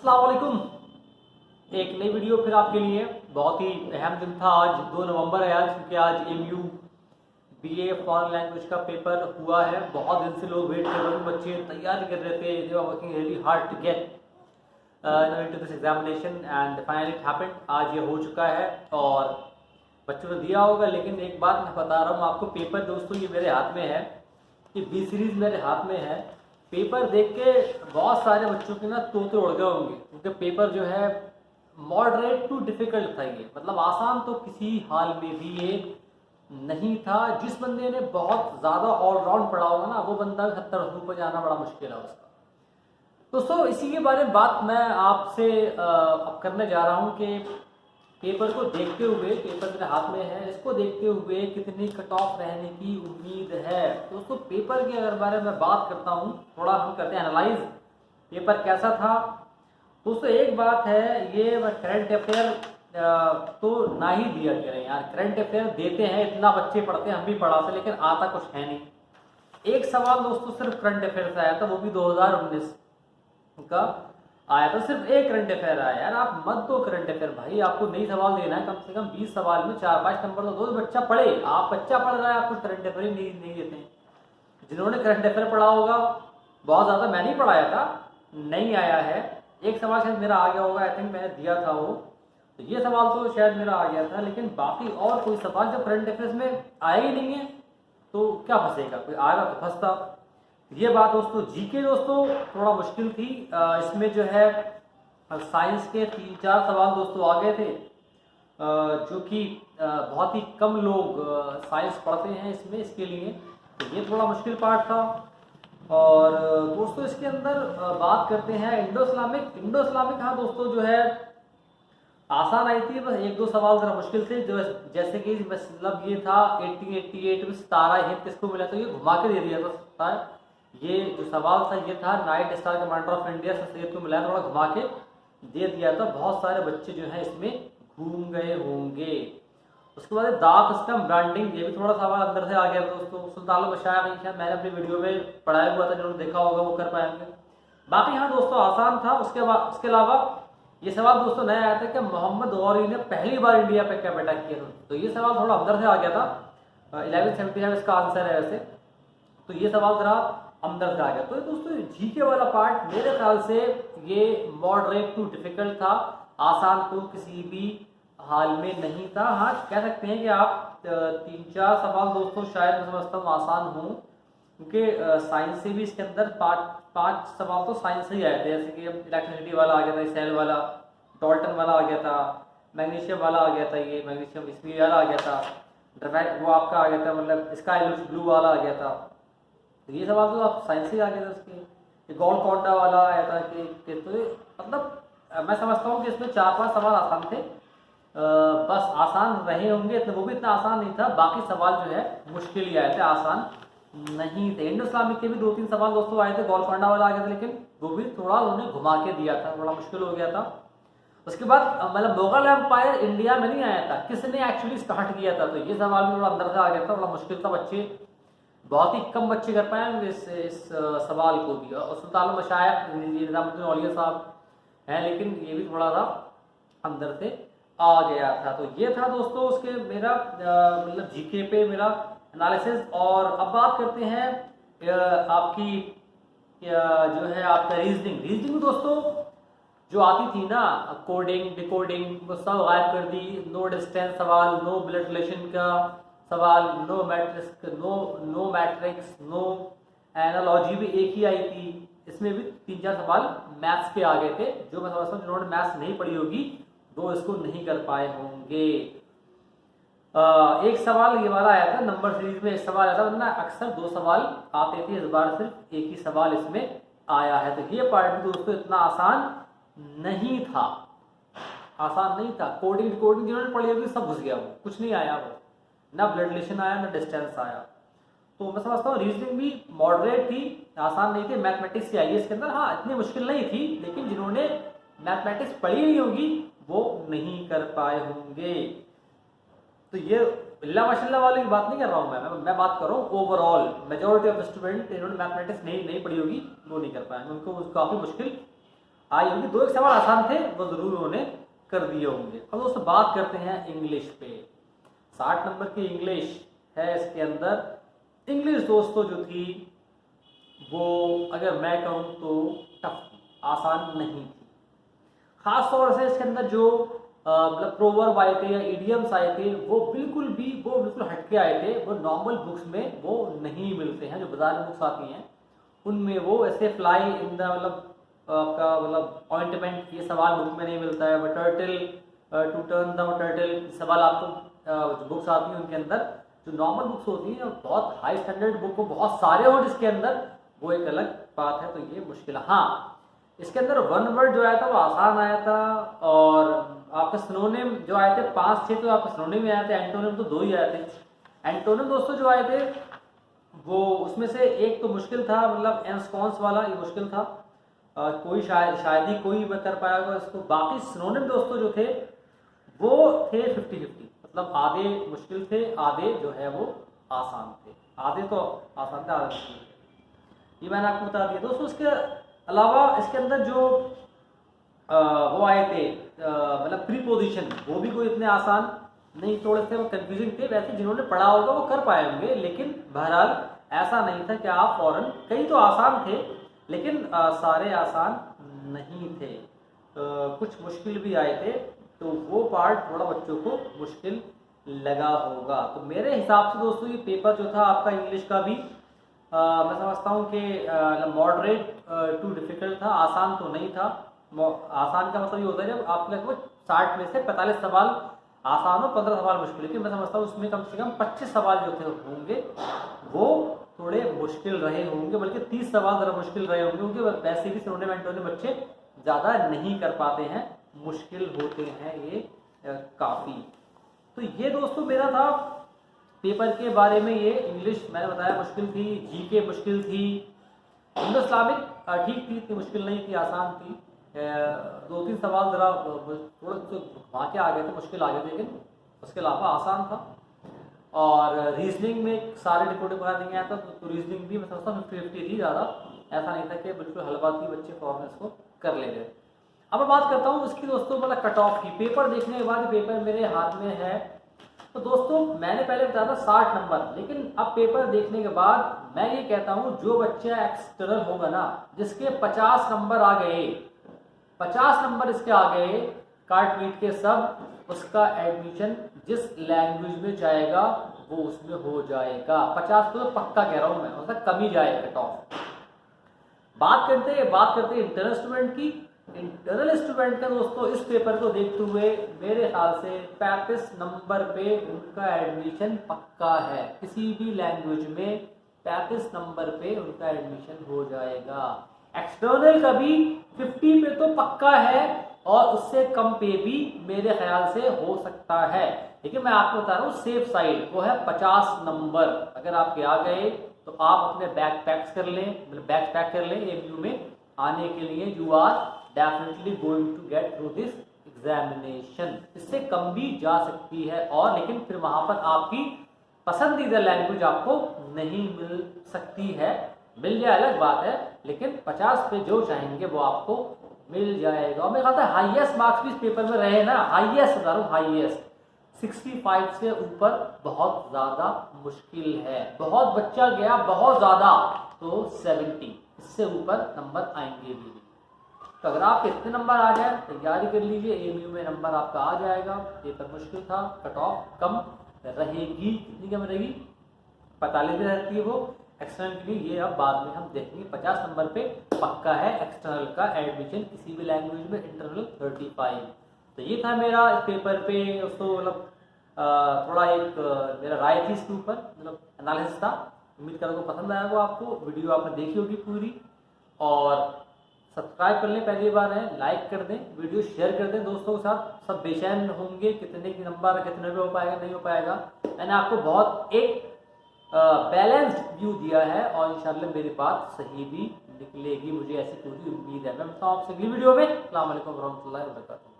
अस्सलाम वालेकुम। एक नई वीडियो फिर आपके लिए। बहुत ही अहम दिन था आज, 2 नवंबर है आज, क्योंकि आज MU BA फॉरेन लैंग्वेज का पेपर हुआ है। बहुत दिन से लोग वेट कर रहे थे, बच्चे तैयारी कर रहे थे, they are working really hard to get into this examination and finally it happened. आज ये हो चुका है और बच्चों ने दिया होगा। लेकिन एक बात मैं बता रहा हूँ आपको, पेपर दोस्तों ये मेरे हाथ में है, ये B सीरीज मेरे हाथ में है। पेपर देख के बहुत सारे बच्चों के ना तोते उड़ गए होंगे, क्योंकि पेपर जो है मॉडरेट टू डिफिकल्ट था। ये मतलब आसान तो किसी हाल में भी ये नहीं था। जिस बंदे ने बहुत ज़्यादा ऑलराउंड पढ़ा होगा ना, वो बंदा 70-80 पर जाना बड़ा मुश्किल है उसका। दोस्तों इसी के बारे में बात मैं आपसे अब करने जा रहा हूँ कि पेपर को देखते हुए, पेपर मेरे हाथ में है, इसको देखते हुए कितनी कट ऑफ रहने की उम्मीद है। दोस्तों पेपर के अगर बारे में बात करता हूँ, थोड़ा हम करते हैं एनालाइज पेपर कैसा था। दोस्तों एक बात है, ये करंट अफेयर तो ना ही दिया करें यार। करंट अफेयर देते हैं, इतना बच्चे पढ़ते हैं, हम भी पढ़ा से, लेकिन आता कुछ है नहीं। एक सवाल दोस्तों सिर्फ करंट अफेयर से आया था, वो भी 2019 का आया था। सिर्फ एक करंट अफेयर आया यार। आप मत दो करंट अफेयर भाई, आपको नई सवाल देना है, कम से कम 20 सवाल में 4-5 नंबर तो दो, बच्चा पढ़े। आप बच्चा पढ़ रहा है, आपको करंट अफेयर ही नहीं देते हैं। जिन्होंने करंट अफेयर पढ़ा होगा, बहुत ज़्यादा मैंने ही पढ़ाया था, नहीं आया है। एक सवाल शायद मेरा आ गया होगा, आई थिंक मैंने दिया था वो, तो ये सवाल तो शायद मेरा आ गया था। लेकिन बाकी और कोई सवाल जब करंट अफेयर्स में आया ही नहीं है तो क्या फंसेगा, कोई आएगा तो फंसता। ये बात दोस्तों। जीके दोस्तों थोड़ा मुश्किल थी। इसमें जो है साइंस के 3-4 सवाल दोस्तों आ गए थे, जो कि बहुत ही कम लोग साइंस पढ़ते हैं इसमें, इसके लिए तो ये थोड़ा मुश्किल पार्ट था। और दोस्तों इसके अंदर बात करते हैं इंडो इस्लामिक। हाँ दोस्तों जो है आसान आई थी, बस 1-2 सवाल जरा मुश्किल थे। जो जैसे कि मतलब ये था 1888 में सितारा हिंद किसको मिला, तो ये घुमा के दे दिया था। ये जो सवाल था ये था night star commander of India Syed को मिला, थोड़ा घुमा के दे दिया था। बहुत सारे बच्चे जो हैं इसमें घूम गए होंगे। उसके बाद दाग सिस्टम ब्रांडिंग, ये भी थोड़ा सवाल अंदर से आ गया दोस्तों। सुल्तान बशाया नहीं, शायद मैंने अपनी वीडियो में पढ़ाया हुआ था, जिन्होंने देखा होगा वो कर पाएंगे। बाकी हाँ दोस्तों आसान था। उसके अलावा ये सवाल दोस्तों नया आया था कि मोहम्मद गौरी ने पहली बार इंडिया पे क्या बेटा किया था, तो ये सवाल थोड़ा अंदर से आ गया था। 1175 इसका आंसर है वैसे, तो ये सवाल जरा अंदर से आ गया। तो दोस्तों जीके वाला पार्ट मेरे ख्याल से ये मॉडरेट टू डिफिकल्ट था, आसान तो किसी भी हाल में नहीं था। हाँ कह सकते हैं कि आप 3-4 सवाल दोस्तों शायद मैं समझता हूँ आसान हों, क्योंकि साइंस से भी इसके अंदर 5 सवाल तो साइंस से ही आए थे। जैसे कि इलेक्ट्रिसिटी वाला आ गया था, सेल वाला, डॉल्टन वाला आ गया था, मैग्नीशियम वाला आ गया था, ये मैग्नीशियम इसमें वाला आ गया था, ड्रैफाइट वो आपका आ गया था, मतलब स्काई ब्लू वाला आ गया था। तो ये सवाल तो आप साइंस से ही आ गया था उसके। गोल्ड कोंडा वाला आया था कि तो मतलब मैं समझता हूँ कि इसमें 4-5 सवाल आसान थे, बस आसान रहे होंगे, तो वो भी इतना आसान नहीं था। बाकी सवाल जो है मुश्किल ही आए थे, आसान नहीं थे। इंडो इस्लामिक के भी 2-3 सवाल दोस्तों आए थे, गोलकोंडा वाला आ गया था, लेकिन वो भी थोड़ा उन्होंने घुमा के दिया था, थोड़ा मुश्किल हो गया था। उसके बाद मतलब मुगल एम्पायर इंडिया में नहीं आया था, किसने एक्चुअली स्टार्ट किया था, तो ये सवाल भी थोड़ा अंदर से आ गया था, थोड़ा मुश्किल था। बच्चे बहुत ही कम बच्चे कर पाए इस सवाल को भी। और सुल्तान मशाइख निजामुद्दीन औलिया साहब हैं, लेकिन ये भी थोड़ा सा अंदर से आ गया था। तो ये था दोस्तों उसके मेरा मतलब जीके पे मेरा एनालिसिस। और अब बात करते हैं आपकी जो है आपका रीजनिंग दोस्तों जो आती थी ना, कोडिंग डिकोडिंग, वो सब गायब कर दी। नो डिस्टेंस सवाल, नो ब्लड रिलेशन का सवाल, नो मैट्रिक्स, नो एनालॉजी भी एक ही आई थी। इसमें भी 3-4 सवाल मैथ्स के आ गए थे, जो मैं समझता हूँ जिन्होंने मैथ्स नहीं पढ़ी होगी वो इसको नहीं कर पाए होंगे। एक सवाल ये वाला आया था, नंबर सीरीज में एक सवाल आया था, वरना अक्सर 2 सवाल आते थे, इस बार सिर्फ एक ही सवाल इसमें आया है। तो ये पार्ट भी दोस्तों इतना आसान नहीं था, कोडिंग जिन्होंने पढ़ी होगी सब घुस गया, वो कुछ नहीं आया, वो ना ब्लड रिलेशन आया ना डिस्टेंस आया। तो मैं समझता हूँ रीजनिंग भी मॉडरेट थी, आसान नहीं थी। मैथमेटिक्स की आई है इसके अंदर, हाँ इतनी मुश्किल नहीं थी, लेकिन जिन्होंने मैथमेटिक्स पढ़ी नहीं होगी वो नहीं कर पाए होंगे। तो ये बिल्ला माशाल्लाह वाली बात नहीं कर रहा हूँ मैं बात कर रहा हूँ ओवरऑल मेजॉरिटी ऑफ स्टूडेंट जिन्होंने मैथमेटिक्स नहीं पढ़ी होगी वो नहीं कर पाएंगे, उनको काफ़ी मुश्किल आई होंगी। 2 एक सवाल आसान थे, वो जरूर उन्होंने कर दिए होंगे। अब दोस्तों बात करते हैं इंग्लिश पे। 60 नंबर की इंग्लिश है। इसके अंदर इंग्लिश दोस्तों जो थी वो अगर मैं कहूँ तो टफ, आसान नहीं थी। खास तौर से इसके अंदर जो मतलब प्रोवर्ब आए थे या इडियम्स आए थे वो बिल्कुल हटके आए थे। वो नॉर्मल बुक्स में वो नहीं मिलते हैं, जो बाजार में बुक्स आती हैं उनमें वो ऐसे फ्लाई इन द मतलब आपका मतलब ऑइंटमेंट, ये सवाल बुक में नहीं मिलता है। Turtle to turn the turtle सवाल आपको बुक्स आती हैं उनके अंदर। जो नॉर्मल बुक्स होती हैं बहुत हाई स्टैंडर्ड बुक हो, बहुत सारे हो जिसके अंदर, वो एक अलग बात है। तो ये मुश्किल है। हाँ, इसके अंदर वन वर्ड जो आया था वो आसान आया था, और आपके सिनोनिम जो आए थे 5-6 तो आपके सिनोनिम में आए थे, एंटोनिम तो 2 ही आए थे। एंटोनिम दोस्तों जो आए थे वो उसमें से एक तो मुश्किल था, मतलब एंस्कॉन्स वाला, ये मुश्किल था। कोई शायद ही कोई कर पाया होगा इसको। बाकी सिनोनिम दोस्तों जो थे वो थे 50-50, मतलब आधे मुश्किल थे, आधे जो है वो आसान थे। आधे तो आसान थे, आधे मुश्किल थे, ये मैंने आपको बता दिया दोस्तों। उसके अलावा इसके अंदर जो वो आए थे मतलब प्रीपोजिशन, वो भी कोई इतने आसान नहीं, थोड़े से वो कंफ्यूजिंग थे। वैसे जिन्होंने पढ़ा होगा वो कर पाए होंगे, लेकिन बहरहाल ऐसा नहीं था कि आप फौरन, कई तो आसान थे लेकिन सारे आसान नहीं थे। कुछ मुश्किल भी आए थे, तो वो पार्ट थोड़ा बच्चों को मुश्किल लगा होगा। तो मेरे हिसाब से दोस्तों ये पेपर जो था आपका इंग्लिश का भी मैं समझता हूँ कि मॉडरेट टू डिफिकल्ट था, आसान तो नहीं था। आसान का मतलब ये होता है जब आप लगभग 60 में से 45 सवाल आसान हो, 15 सवाल मुश्किल। लेकिन मैं समझता हूँ उसमें कम से कम 25 सवाल जो थे होंगे वो थोड़े मुश्किल रहे होंगे, बल्कि 30 सवाल ज़रा मुश्किल रहे होंगे, क्योंकि वैसे भी सिनोनिम एंटोनिम बच्चे ज़्यादा नहीं कर पाते हैं, मुश्किल होते हैं ये काफ़ी। तो ये दोस्तों मेरा था पेपर के बारे में। ये इंग्लिश मैंने बताया मुश्किल थी, जीके मुश्किल थी, इंडो इस्लामिक ठीक थी, इतनी मुश्किल नहीं थी, आसान थी। 2-3 सवाल ज़रा थोड़ा घुमा के आ गए थे, मुश्किल आ गए थे, लेकिन उसके अलावा आसान था। और रीजनिंग में सारे रिपोर्टें बना नहीं आया था, तो रीजनिंग भी मैं समझता हूँ 50-50 थी, ज़्यादा ऐसा नहीं था कि बिल्कुल हलवा थी, बच्चे फॉर्म इसको कर ले गए। अब मैं बात करता हूँ उसकी दोस्तों मतलब कट ऑफ की। पेपर देखने के बाद पेपर मेरे हाथ में है, तो दोस्तों मैंने पहले बताया था 60 नंबर, लेकिन अब पेपर देखने के बाद मैं ये कहता हूँ जो बच्चा एक्सटर्नल होगा ना, जिसके 50 नंबर आ गए, 50 नंबर इसके आ गए काट पीट के सब, उसका एडमिशन जिस लैंग्वेज में जाएगा वो उसमें हो जाएगा। 50 तो पक्का कह रहा हूँ मैं, उसका कम ही जाएगा कट ऑफ। बात करते हैं इंटरनल स्टूडेंट की। इंटरनल स्टूडेंट का दोस्तों इस पेपर को देखते हुए मेरे ख्याल से 35 नंबर पे उनका एडमिशन पक्का है। किसी भी लैंग्वेज में 35 नंबर पे उनका एडमिशन हो जाएगा। एक्सटर्नल का भी 50 पे तो पक्का है, और उससे कम पे भी मेरे ख्याल से हो सकता है। लेकिन मैं आपको बता रहा हूँ सेफ साइड, वो है 50 नंबर। अगर आपके आ गए तो आप अपने बैग पैक्स कर लें, मतलब बैग पैक कर लें एमयू में आने के लिए। You are definitely going to get through this examination. इससे कम भी जा सकती है, और लेकिन फिर वहां पर आपकी पसंदीदा लैंग्वेज आपको नहीं मिल सकती है। मिल जाए अलग बात है, लेकिन 50 पे जो चाहेंगे वो आपको मिल जाएगा। और मेरे ख्याल से हाईएस्ट मार्क्स भी इस पेपर में रहे ना, हाईएस्ट बता रहा हूँ, हाईएस्ट 65 से ऊपर बहुत ज़्यादा मुश्किल है। बहुत बच्चा गया बहुत ज़्यादा तो 70, इससे ऊपर नंबर आएंगे भी। तो अगर आपके इतने नंबर आ जाए, तैयारी कर लीजिए, एमयू में नंबर आपका आ जाएगा। पेपर मुश्किल था, कट ऑफ कम रहेगी। कितनी कम रहेगी? 45 में रहती है वो एक्सटर्नल के लिए, ये अब बाद में हम देखेंगे। 50 नंबर पे पक्का है एक्सटर्नल का एडमिशन किसी भी लैंग्वेज में, इंटरनल 35। तो ये था मेरा इस पेपर पे दोस्तों, मतलब थोड़ा एक मेरा राय थी इसके ऊपर, मतलब एनालिसिस था। उम्मीद कर रहा हूँ पसंद आया होगा आपको। वीडियो आपने देखी होगी पूरी, और सब्सक्राइब कर लें, पहली बार है लाइक कर दें, वीडियो शेयर कर दें दोस्तों के साथ। सब बेचैन होंगे कितने की नंबर, कितने पे हो पाएगा नहीं हो पाएगा। मैंने आपको बहुत एक बैलेंस्ड व्यू दिया है, और इंशाल्लाह मेरी बात सही भी निकलेगी, मुझे ऐसी पूरी उम्मीद है। मैं मिलता हूँ आपसे अगली वीडियो में। अस्सलाम वालेकुम रहमतुल्लाहि व बरकातहू।